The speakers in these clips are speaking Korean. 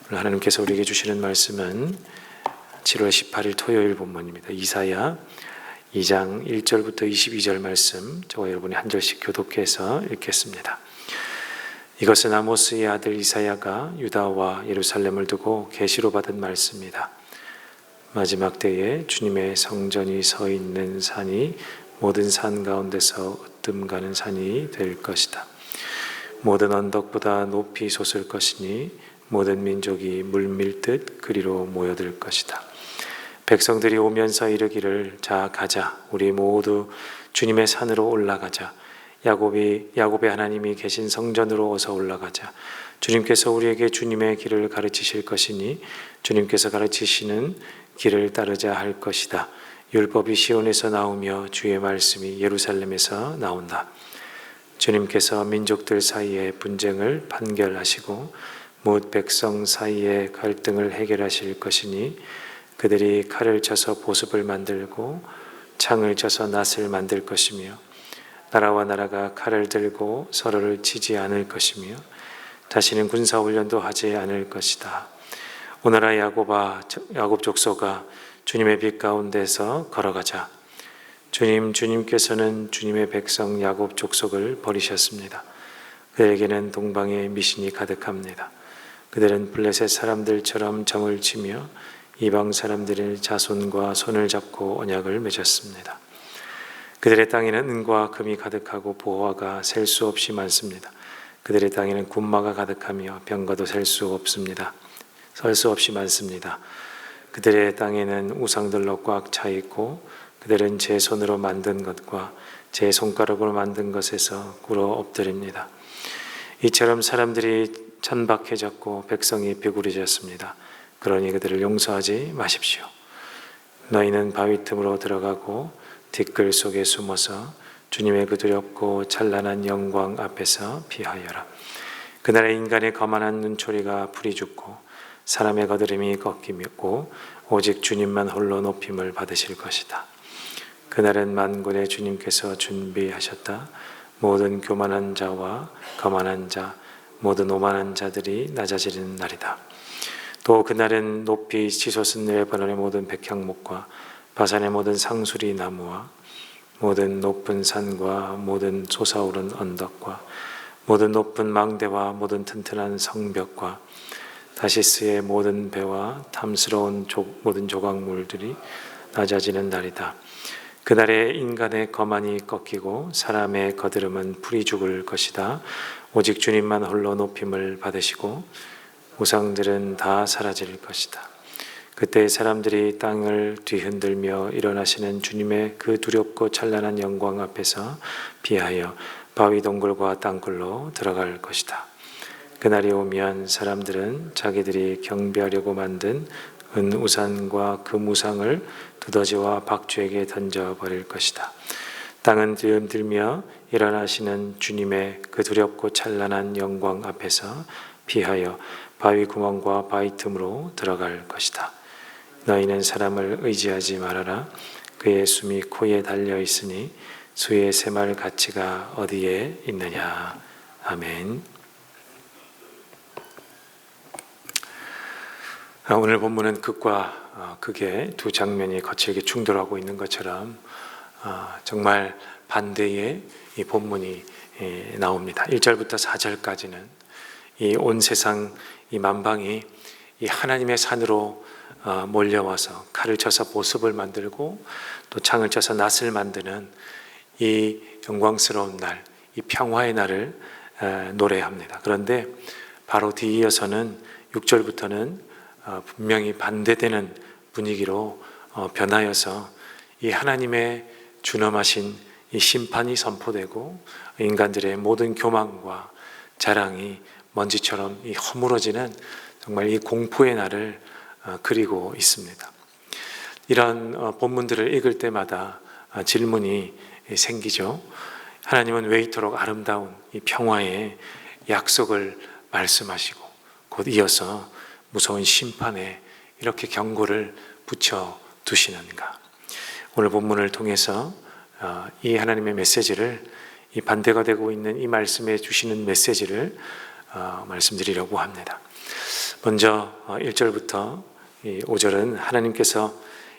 오늘 하나님께서 우리에게 주시는 말씀은 7월 18일 토요일 본문입니다. 이사야 2장 1절부터 22절 말씀, 저와 여러분이 한 절씩 교독해서 읽겠습니다. 이것은 아모스의 아들 이사야가 유다와 예루살렘을 두고 계시로 받은 말씀입니다. 마지막 때에 주님의 성전이 서 있는 산이 모든 산 가운데서 으뜸 가는 산이 될 것이다. 모든 언덕보다 높이 솟을 것이니 모든 민족이 물밀듯 그리로 모여들 것이다. 백성들이 오면서 이르기를 자 가자, 우리 모두 주님의 산으로 올라가자. 야곱의 하나님이 계신 성전으로 어서 올라가자. 주님께서 우리에게 주님의 길을 가르치실 것이니 주님께서 가르치시는 길을 따르자 할 것이다. 율법이 시온에서 나오며 주의 말씀이 예루살렘에서 나온다. 주님께서 민족들 사이에 분쟁을 판결하시고 뭇 백성 사이에 갈등을 해결하실 것이니 그들이 칼을 쳐서 보습을 만들고 창을 쳐서 낫을 만들 것이며 나라와 나라가 칼을 들고 서로를 치지 않을 것이며 다시는 군사훈련도 하지 않을 것이다. 오너라 야곱 족속아, 주님의 빛 가운데서 걸어가자. 주님께서는 주님의 백성 야곱 족속을 버리셨습니다. 그들에게는 동방의 미신이 가득합니다. 그들은 블레셋 사람들처럼 점을 치며 이방 사람들의 자손과 손을 잡고 언약을 맺었습니다. 그들의 땅에는 은과 금이 가득하고 보화가 셀 수 없이 많습니다. 그들의 땅에는 군마가 가득하며 병거도 셀 수 없이 많습니다. 그들의 땅에는 우상들로 꽉 차 있고 그들은 제 손으로 만든 것과 제 손가락으로 만든 것에서 꿇어 엎드립니다. 이처럼 사람들이 천박해졌고 백성이 비굴해졌습니다. 그러니 그들을 용서하지 마십시오. 너희는 바위 틈으로 들어가고 티끌 속에 숨어서 주님의 그 두렵고 찬란한 영광 앞에서 피하여라. 그날의 인간의 거만한 눈초리가 풀이 죽고 사람의 거드름이 꺾이고 오직 주님만 홀로 높임을 받으실 것이다. 그날은 만군의 주님께서 준비하셨다. 모든 교만한 자와 거만한 자, 모든 오만한 자들이 낮아지는 날이다. 또 그날은 높이 치솟은 레바논의 모든 백향목과 바산의 모든 상수리 나무와 모든 높은 산과 모든 솟아오른 언덕과 모든 높은 망대와 모든 튼튼한 성벽과 다시스의 모든 배와 탐스러운 모든 조각물들이 낮아지는 날이다. 그날에 인간의 거만이 꺾이고 사람의 거드름은 풀이 죽을 것이다. 오직 주님만 홀로 높임을 받으시고 우상들은 다 사라질 것이다. 그때 사람들이 땅을 뒤흔들며 일어나시는 주님의 그 두렵고 찬란한 영광 앞에서 피하여 바위 동굴과 땅굴로 들어갈 것이다. 그날이 오면 사람들은 자기들이 경배하려고 만든 은우산과 금우상을 두더지와 박쥐에게 던져버릴 것이다. 땅은 뒤흔들며 일어나시는 주님의 그 두렵고 찬란한 영광 앞에서 피하여 바위 구멍과 바위 틈으로 들어갈 것이다. 너희는 사람을 의지하지 말아라. 그의 숨이 코에 달려 있으니 수의 새말 가치가 어디에 있느냐. 아멘. 오늘 본문은 극과 극의 두 장면이 거칠게 충돌하고 있는 것처럼 정말 반대의 이 본문이 나옵니다. 1절부터 4절까지는 이 온 세상 이 만방이 이 하나님의 산으로 몰려와서 칼을 쳐서 보습을 만들고 또 창을 쳐서 낫을 만드는 이 영광스러운 날, 이 평화의 날을 노래합니다. 그런데 바로 뒤이어서는 6절부터는 분명히 반대되는 분위기로 변하여서 이 하나님의 준엄하신 이 심판이 선포되고 인간들의 모든 교만과 자랑이 먼지처럼 이 허물어지는 정말 이 공포의 날을 그리고 있습니다. 이런 본문들을 읽을 때마다 질문이 생기죠. 하나님은 왜 이토록 아름다운 이 평화의 약속을 말씀하시고 곧 이어서 무서운 심판에 이렇게 경고를 붙여 두시는가? 오늘 본문을 통해서 이 하나님의 메시지를, 이 반대가 되고 있는 이 말씀에 주시는 메시지를 말씀드리려고 합니다. 먼저 1절부터 5절은 하나님께서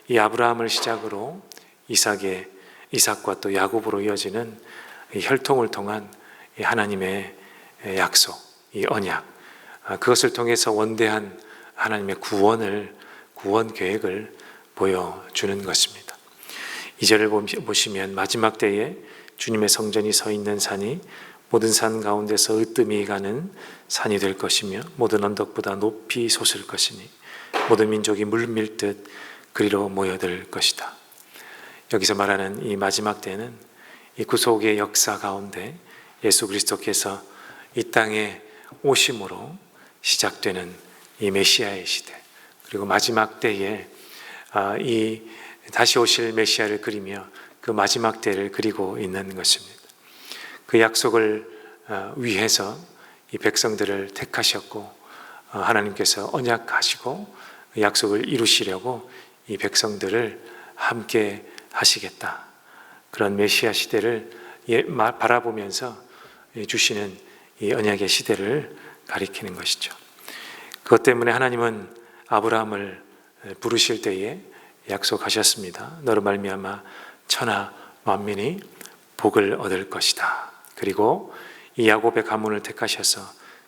이 아브라함을 시작으로 이삭과 또 야곱으로 이어지는 이 혈통을 통한 이 하나님의 약속, 이 언약, 그것을 통해서 원대한 하나님의 구원 계획을 보여주는 것입니다. 2절을 보시면 마지막 때에 주님의 성전이 서 있는 산이 모든 산 가운데서 으뜸이 가는 산이 될 것이며 모든 언덕보다 높이 솟을 것이니 모든 민족이 물 밀듯 그리로 모여들 것이다. 여기서 말하는 이 마지막 때는 이 구속의 역사 가운데 예수 그리스도께서 이 땅에 오심으로 시작되는 이 메시아의 시대, 그리고 마지막 때에 이 다시 오실 메시아를 그리며 그 마지막 때를 그리고 있는 것입니다. 그 약속을 위해서 이 백성들을 택하셨고 하나님께서 언약하시고 약속을 이루시려고 이 백성들을 함께 하시겠다. 그런 메시아 시대를 바라보면서 주시는 이 언약의 시대를 가리키는 것이죠. 그것 때문에 하나님은 아브라함을 부르실 때에 약속하셨습니다. 너로 말미암아 천하 만민이 복을 얻을 것이다. 그리고 이 야곱의 가문을 택하셔서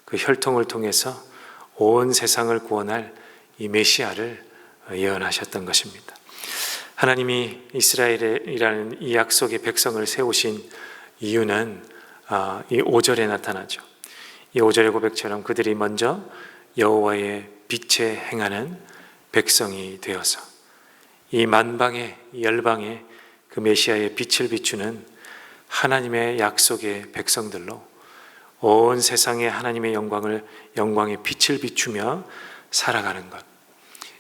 그 혈통을 통해서 온 세상을 구원할 이 메시아를 예언하셨던 것입니다. 하나님이 이스라엘이라는 이 약속의 백성을 세우신 이유는 이 5절에 나타나죠. 이 5절의 고백처럼 그들이 먼저 여호와의 빛에 행하는 백성이 되어서 이 만방의 열방의 그 메시아의 빛을 비추는 하나님의 약속의 백성들로 온 세상에 하나님의 영광의 빛을 비추며 살아가는 것,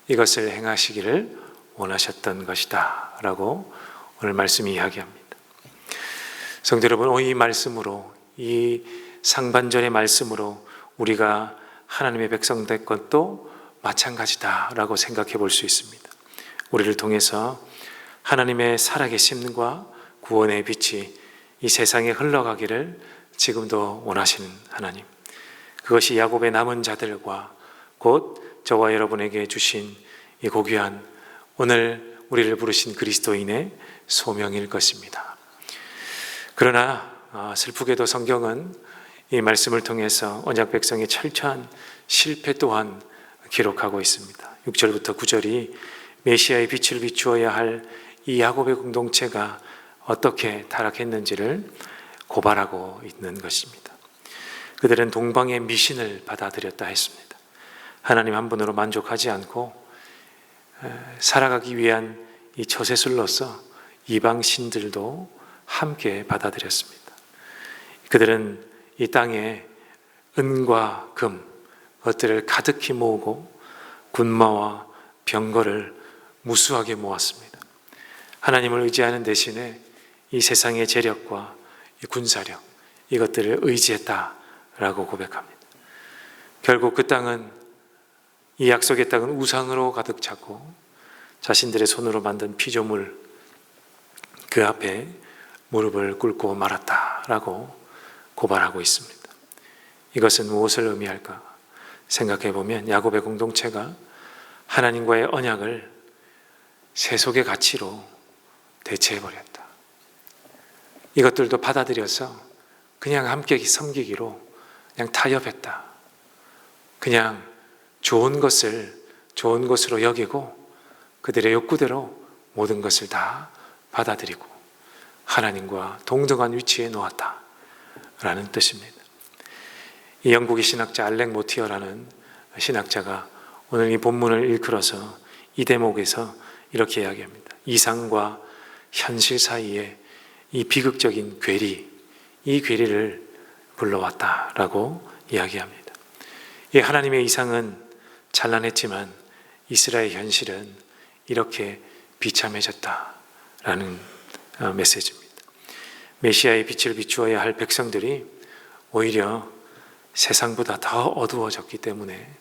이것을 행하시기를 원하셨던 것이다 라고 오늘 말씀이 이야기합니다. 성도 여러분, 이 말씀으로, 이 상반절의 말씀으로 우리가 하나님의 백성 된 것도 마찬가지다 라고 생각해 볼 수 있습니다. 우리를 통해서 하나님의 살아계심과 구원의 빛이 이 세상에 흘러가기를 지금도 원하시는 하나님, 그것이 야곱의 남은 자들과 곧 저와 여러분에게 주신 이 고귀한 오늘 우리를 부르신 그리스도인의 소명일 것입니다. 그러나 슬프게도 성경은 이 말씀을 통해서 언약 백성의 철저한 실패 또한 기록하고 있습니다. 6절부터 9절이 메시아의 빛을 비추어야 할 이 야곱의 공동체가 어떻게 타락했는지를 고발하고 있는 것입니다. 그들은 동방의 미신을 받아들였다 했습니다. 하나님 한 분으로 만족하지 않고 살아가기 위한 이 처세술로서 이방 신들도 함께 받아들였습니다. 그들은 이 땅에 은과 금, 것들을 가득히 모으고 군마와 병거를 무수하게 모았습니다. 하나님을 의지하는 대신에 이 세상의 재력과 이 군사력, 이것들을 의지했다라고 고백합니다. 결국 그 땅은, 이 약속의 땅은 우상으로 가득 차고 자신들의 손으로 만든 피조물 그 앞에 무릎을 꿇고 말았다라고 고발하고 있습니다. 이것은 무엇을 의미할까 생각해 보면 야곱의 공동체가 하나님과의 언약을 세속의 가치로 대체해버렸다. 이것들도 받아들여서 그냥 함께 섬기기로 그냥 타협했다. 그냥 좋은 것으로 여기고 그들의 욕구대로 모든 것을 다 받아들이고 하나님과 동등한 위치에 놓았다라는 뜻입니다. 이 영국의 신학자 알렉 모티어라는 신학자가 오늘 이 본문을 일컬어서 이 대목에서 이렇게 이야기합니다. 이상과 현실 사이에 이 비극적인 괴리, 이 괴리를 불러왔다라고 이야기합니다. 이 하나님의 이상은 찬란했지만 이스라엘 현실은 이렇게 비참해졌다라는 메시지입니다. 메시아의 빛을 비추어야 할 백성들이 오히려 세상보다 더 어두워졌기 때문에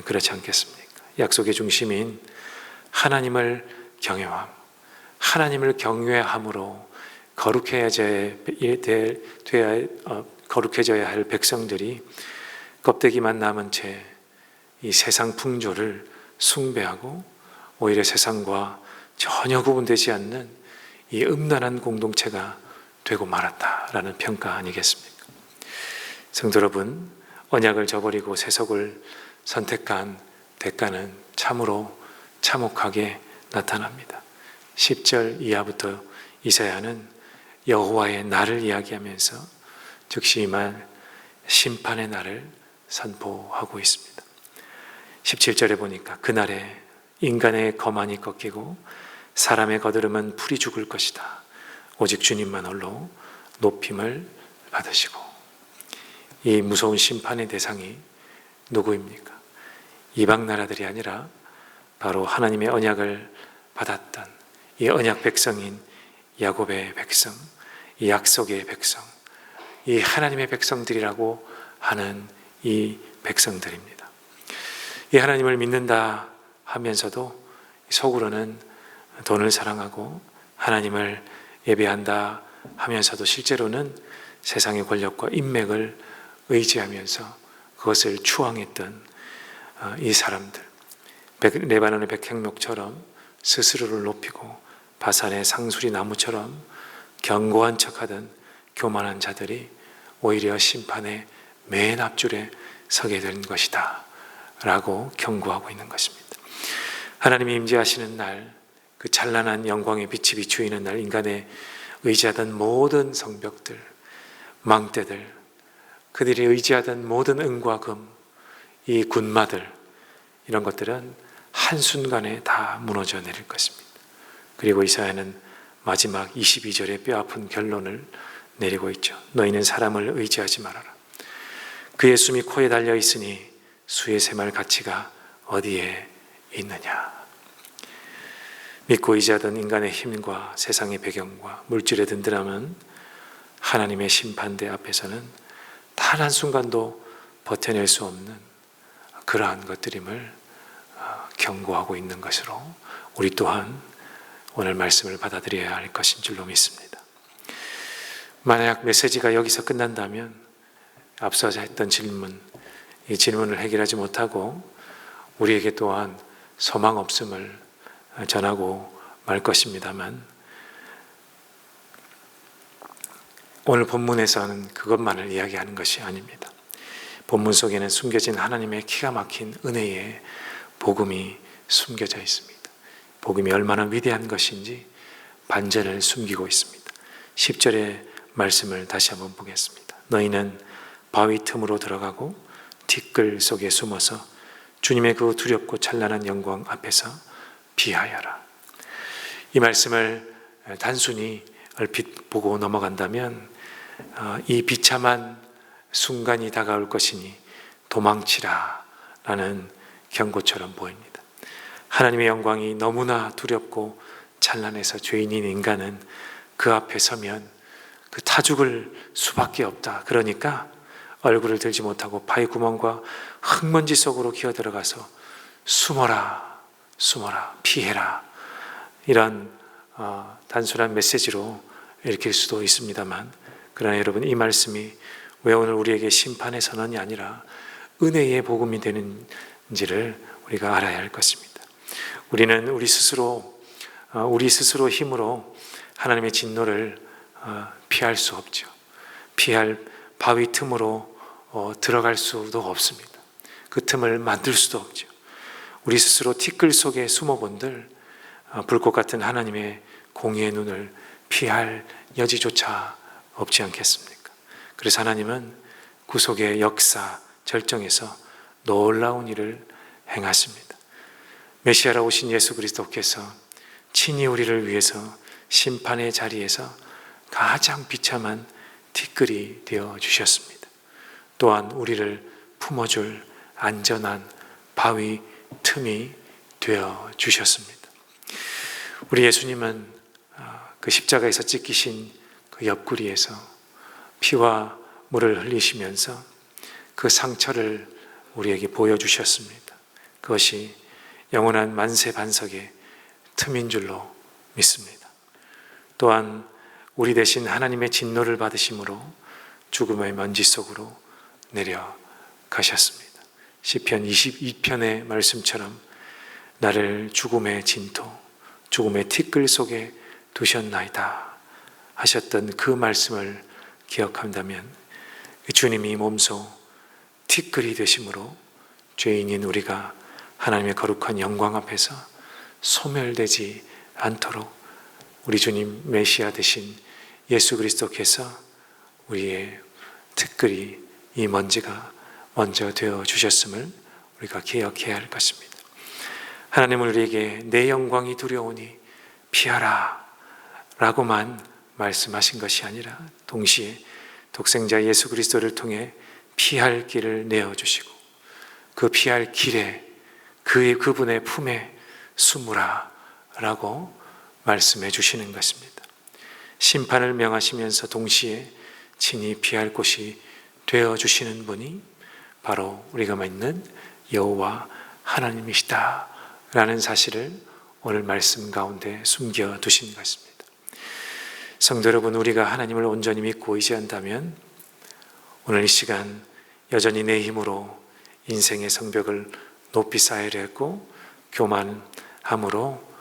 그렇지 않겠습니까? 약속의 중심인 하나님을 경외함으로 거룩해져야 할 백성들이 껍데기만 남은 채 이 세상 풍조를 숭배하고 오히려 세상과 전혀 구분되지 않는 이 음란한 공동체가 되고 말았다라는 평가 아니겠습니까? 성도 여러분, 언약을 저버리고 세속을 선택한 대가는 참으로 참혹하게 나타납니다. 10절 이하부터 이사야는 여호와의 날을 이야기하면서 즉시 이 말 심판의 날을 선포하고 있습니다. 17절에 보니까 그날에 인간의 거만이 꺾이고 사람의 거드름은 풀이 죽을 것이다. 오직 주님만 홀로 높임을 받으시고. 이 무서운 심판의 대상이 누구입니까? 이방 나라들이 아니라 바로 하나님의 언약을 받았던 이 언약 백성인 야곱의 백성, 이 약속의 백성, 이 하나님의 백성들이라고 하는 이 백성들입니다. 이 하나님을 믿는다 하면서도 속으로는 돈을 사랑하고 하나님을 예배한다 하면서도 실제로는 세상의 권력과 인맥을 의지하면서 그것을 추앙했던 이 사람들, 레바논의 백향목처럼 스스로를 높이고 바산의 상수리 나무처럼 견고한 척하던 교만한 자들이 오히려 심판의 맨 앞줄에 서게 된 것이다 라고 경고하고 있는 것입니다. 하나님이 임재하시는 날, 그 찬란한 영광의 빛이 비추이는 날, 인간의 의지하던 모든 성벽들, 망대들, 그들이 의지하던 모든 은과 금, 이 군마들, 이런 것들은 한순간에 다 무너져 내릴 것입니다. 그리고 이사야는 마지막 22절에 뼈아픈 결론을 내리고 있죠. 너희는 사람을 의지하지 말아라. 그의 숨이 코에 달려 있으니 수의 샘할 가치가 어디에 있느냐. 믿고 의지하던 인간의 힘과 세상의 배경과 물질의 든든함은 하나님의 심판대 앞에서는 단 한순간도 버텨낼 수 없는 그러한 것들임을 경고하고 있는 것으로 우리 또한 오늘 말씀을 받아들여야 할 것인 줄로 믿습니다. 만약 메시지가 여기서 끝난다면 앞서 했던 질문, 이 질문을 해결하지 못하고 우리에게 또한 소망 없음을 전하고 말 것입니다만, 오늘 본문에서는 그것만을 이야기하는 것이 아닙니다. 본문 속에는 숨겨진 하나님의 기가 막힌 은혜의 복음이 숨겨져 있습니다. 복음이 얼마나 위대한 것인지 반전을 숨기고 있습니다. 10절의 말씀을 다시 한번 보겠습니다. 너희는 바위 틈으로 들어가고 티끌 속에 숨어서 주님의 그 두렵고 찬란한 영광 앞에서 비하여라. 이 말씀을 단순히 얼핏 보고 넘어간다면 이 비참한 순간이 다가올 것이니 도망치라 라는 경고처럼 보입니다. 하나님의 영광이 너무나 두렵고 찬란해서 죄인인 인간은 그 앞에 서면 그 타죽을 수밖에 없다. 그러니까 얼굴을 들지 못하고 바위 구멍과 흙먼지 속으로 기어들어가서 숨어라, 숨어라, 피해라. 이런 단순한 메시지로 읽힐 수도 있습니다만, 그러나 여러분, 이 말씀이 왜 오늘 우리에게 심판의 선언이 아니라 은혜의 복음이 되는지를 우리가 알아야 할 것입니다. 우리는 우리 스스로 힘으로 하나님의 진노를 피할 수 없죠. 피할 바위 틈으로 들어갈 수도 없습니다. 그 틈을 만들 수도 없죠. 우리 스스로 티끌 속에 숨어본들 불꽃 같은 하나님의 공의의 눈을 피할 여지조차 없지 않겠습니까? 그래서 하나님은 구속의 역사 절정에서 놀라운 일을 행하십니다. 메시아라 오신 예수 그리스도께서 친히 우리를 위해서 심판의 자리에서 가장 비참한 티끌이 되어 주셨습니다. 또한 우리를 품어줄 안전한 바위 틈이 되어 주셨습니다. 우리 예수님은 그 십자가에서 찢기신 그 옆구리에서 피와 물을 흘리시면서 그 상처를 우리에게 보여주셨습니다. 그것이 영원한 만세 반석의 틈인 줄로 믿습니다. 또한 우리 대신 하나님의 진노를 받으심으로 죽음의 먼지 속으로 내려가셨습니다. 시편 22편의 말씀처럼 나를 죽음의 진토, 죽음의 티끌 속에 두셨나이다 하셨던 그 말씀을 기억한다면 주님이 몸소 티끌이 되심으로 죄인인 우리가 하나님의 거룩한 영광 앞에서 소멸되지 않도록 우리 주님 메시아 되신 예수 그리스도께서 우리의 티끌이, 이 먼지가 먼저 되어 주셨음을 우리가 기억해야 할 것입니다. 하나님은 우리에게 내 영광이 두려우니 피하라 라고만 말씀하신 것이 아니라 동시에 독생자 예수 그리스도를 통해 피할 길을 내어주시고 그 피할 길에 그분의 품에 숨으라 라고 말씀해 주시는 것입니다. 심판을 명하시면서 동시에 친히 피할 곳이 되어주시는 분이 바로 우리가 믿는 여호와 하나님이시다 라는 사실을 오늘 말씀 가운데 숨겨두신 것입니다. 성도 여러분, 우리가 하나님을 온전히 믿고 의지한다면 오늘 이 시간 여전히 내 힘으로 인생의 성벽을 높이 쌓으려 했고 교만함으로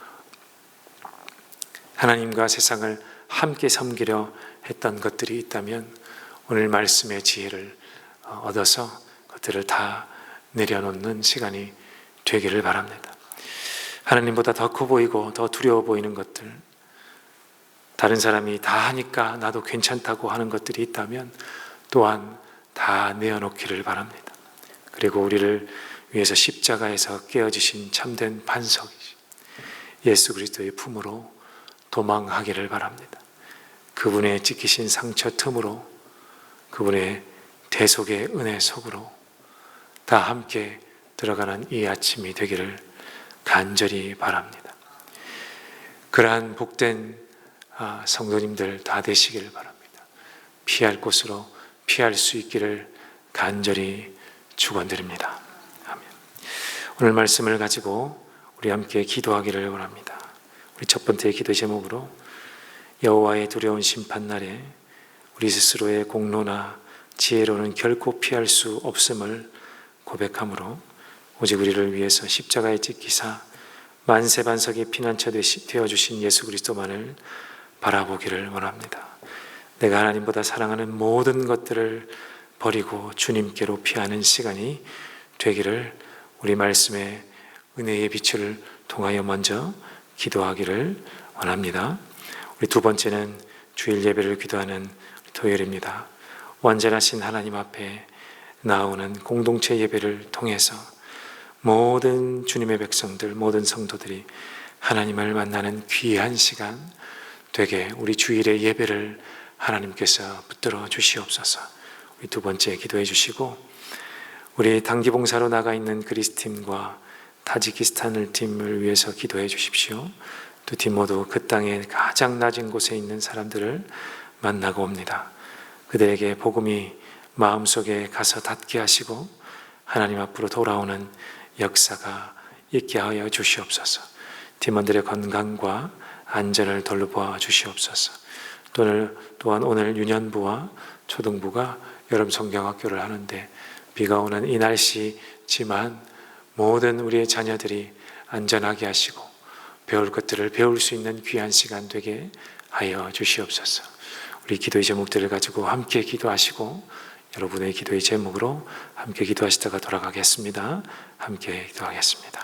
하나님과 세상을 함께 섬기려 했던 것들이 있다면 오늘 말씀의 지혜를 얻어서 그것들을 다 내려놓는 시간이 되기를 바랍니다. 하나님보다 더 커 보이고 더 두려워 보이는 것들, 다른 사람이 다 하니까 나도 괜찮다고 하는 것들이 있다면 또한 다 내어놓기를 바랍니다. 그리고 우리를 위해서 십자가에서 깨어지신 참된 반석이신 예수 그리스도의 품으로 도망하기를 바랍니다. 그분의 찢기신 상처 틈으로, 그분의 대속의 은혜 속으로 다 함께 들어가는 이 아침이 되기를 간절히 바랍니다. 그러한 복된 성도님들 다 되시기를 바랍니다. 피할 곳으로 피할 수 있기를 간절히 축원드립니다. 아멘. 오늘 말씀을 가지고 우리 함께 기도하기를 원합니다. 우리 첫 번째 기도 제목으로 여호와의 두려운 심판날에 우리 스스로의 공로나 지혜로는 결코 피할 수 없음을 고백함으로 오직 우리를 위해서 십자가에 찢기사 만세반석의 피난처 되어주신 예수 그리스도만을 바라보기를 원합니다. 내가 하나님보다 사랑하는 모든 것들을 버리고 주님께로 피하는 시간이 되기를 우리 말씀의 은혜의 빛을 통하여 먼저 기도하기를 원합니다. 우리 두 번째는 주일 예배를 기도하는 토요일입니다. 완전하신 하나님 앞에 나오는 공동체 예배를 통해서 모든 주님의 백성들, 모든 성도들이 하나님을 만나는 귀한 시간 되게 우리 주일의 예배를 하나님께서 붙들어 주시옵소서. 우리 두 번째 기도해 주시고 우리 단기봉사로 나가 있는 그리스팀과 타지키스탄을 팀을 위해서 기도해 주십시오. 두 팀 모두 그 땅의 가장 낮은 곳에 있는 사람들을 만나고 옵니다. 그들에게 복음이 마음속에 가서 닿게 하시고 하나님 앞으로 돌아오는 역사가 있게 하여 주시옵소서. 팀원들의 건강과 안전을 돌보아 주시옵소서. 또한 오늘 유년부와 초등부가 여름 성경학교를 하는데 비가 오는 이 날씨지만 모든 우리의 자녀들이 안전하게 하시고 배울 것들을 배울 수 있는 귀한 시간 되게 하여 주시옵소서. 우리 기도의 제목들을 가지고 함께 기도하시고 여러분의 기도의 제목으로 함께 기도하시다가 돌아가겠습니다. 함께 기도하겠습니다.